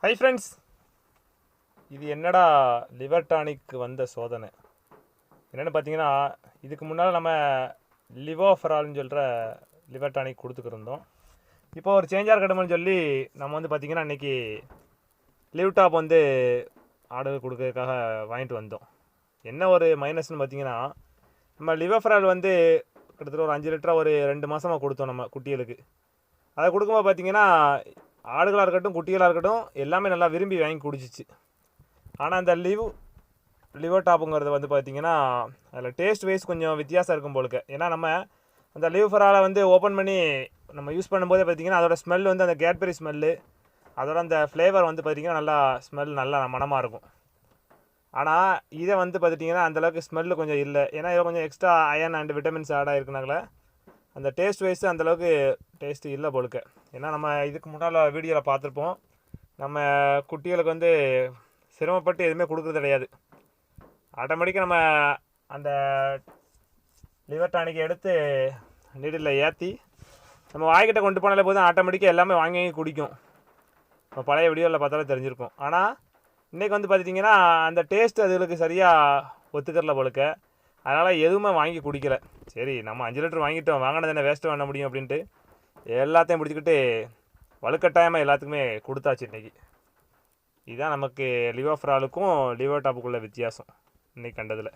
Hi friends, இது என்னடா liver tonic வந்த சோதனை என்னென்னு பார்த்தீங்கன்னா, இதுக்கு முன்னால் நம்ம லிவோஃபரால்னு சொல்கிற லிவர் டானிக் கொடுத்துக்கிருந்தோம். இப்போ ஒரு சேஞ்சாக இருக்கட்டும்னு சொல்லி நம்ம வந்து பார்த்திங்கன்னா இன்றைக்கி லிவ் டாப் வந்து ஆர்டர் கொடுக்கறதுக்காக வாங்கிட்டு வந்தோம். என்ன ஒரு மைனஸ்னு பார்த்தீங்கன்னா, நம்ம லிவோஃபரால் வந்து கிட்டத்தட்ட ஒரு 5 லிட்டராக ஒரு 2 மாதமாக கொடுத்தோம் நம்ம குட்டிகளுக்கு. அதை கொடுக்கும்போது பார்த்திங்கன்னா ஆடுகளாக இருக்கட்டும் குட்டிகளாக இருக்கட்டும் எல்லாமே நல்லா விரும்பி வாங்கி குடிச்சிச்சு. ஆனால் அந்த லிவர் டாப்புங்கிறது வந்து பார்த்திங்கன்னா அதில் டேஸ்ட் வைஸ் கொஞ்சம் வித்தியாசம் இருக்கும் போலுக்கு. ஏன்னா நம்ம அந்த லிவஃபராலை வந்து ஓப்பன் பண்ணி நம்ம யூஸ் பண்ணும்போதே பார்த்திங்கன்னா அதோட ஸ்மெல் வந்து அந்த கேட்பரி ஸ்மெல்லு, அதோட அந்த ஃப்ளேவர் வந்து பார்த்திங்கன்னா நல்லா ஸ்மெல் நல்லா மனமாக இருக்கும். ஆனால் இதை வந்து பார்த்திங்கன்னா அந்தளவுக்கு ஸ்மெல்லு கொஞ்சம் இல்லை. ஏன்னா இதில் கொஞ்சம் extra iron and vitamins add ஆகிருக்குனால அந்த டேஸ்ட் வைஸு அந்தளவுக்கு டேஸ்ட்டு இல்லை போலுக்கு. ஏன்னா நம்ம இதுக்கு முன்னால் வீடியோவில் பார்த்துருப்போம், நம்ம குட்டிகளுக்கு வந்து சிரமப்பட்டு எதுவுமே கொடுக்குறது கிடையாது. ஆட்டோமேட்டிக்காக நம்ம அந்த லிவர் டானிக்கை எடுத்து நீடில் ஏற்றி நம்ம வாய்க்கிட்ட கொண்டு போனாலே போதும், ஆட்டோமேட்டிக்காக எல்லாமே வாங்கி குடிக்கும். இப்போ பழைய வீடியோவில் பார்த்தாலும் தெரிஞ்சிருக்கும். ஆனால் இன்றைக்கி வந்து பார்த்திங்கன்னா அந்த டேஸ்ட்டு அதுகளுக்கு சரியாக ஒத்துக்கிறல போலுக்க. அதனால் எதுவுமே வாங்கி குடிக்கல. சரி, நம்ம 5 லிட்டர் வாங்கிட்டோம், வாங்கினது என்ன வேஸ்ட்டு பண்ண முடியும் அப்படின்ட்டு எல்லாத்தையும் பிடிச்சிக்கிட்டு வலுக்கட்டாயமாக எல்லாத்துக்குமே கொடுத்தாச்சு இன்றைக்கி. இதுதான் நமக்கு லிவோஃபராலுக்கும் லிவர் டாப்புக்குள்ள வித்தியாசம் இன்றைக்கி கண்டதில்.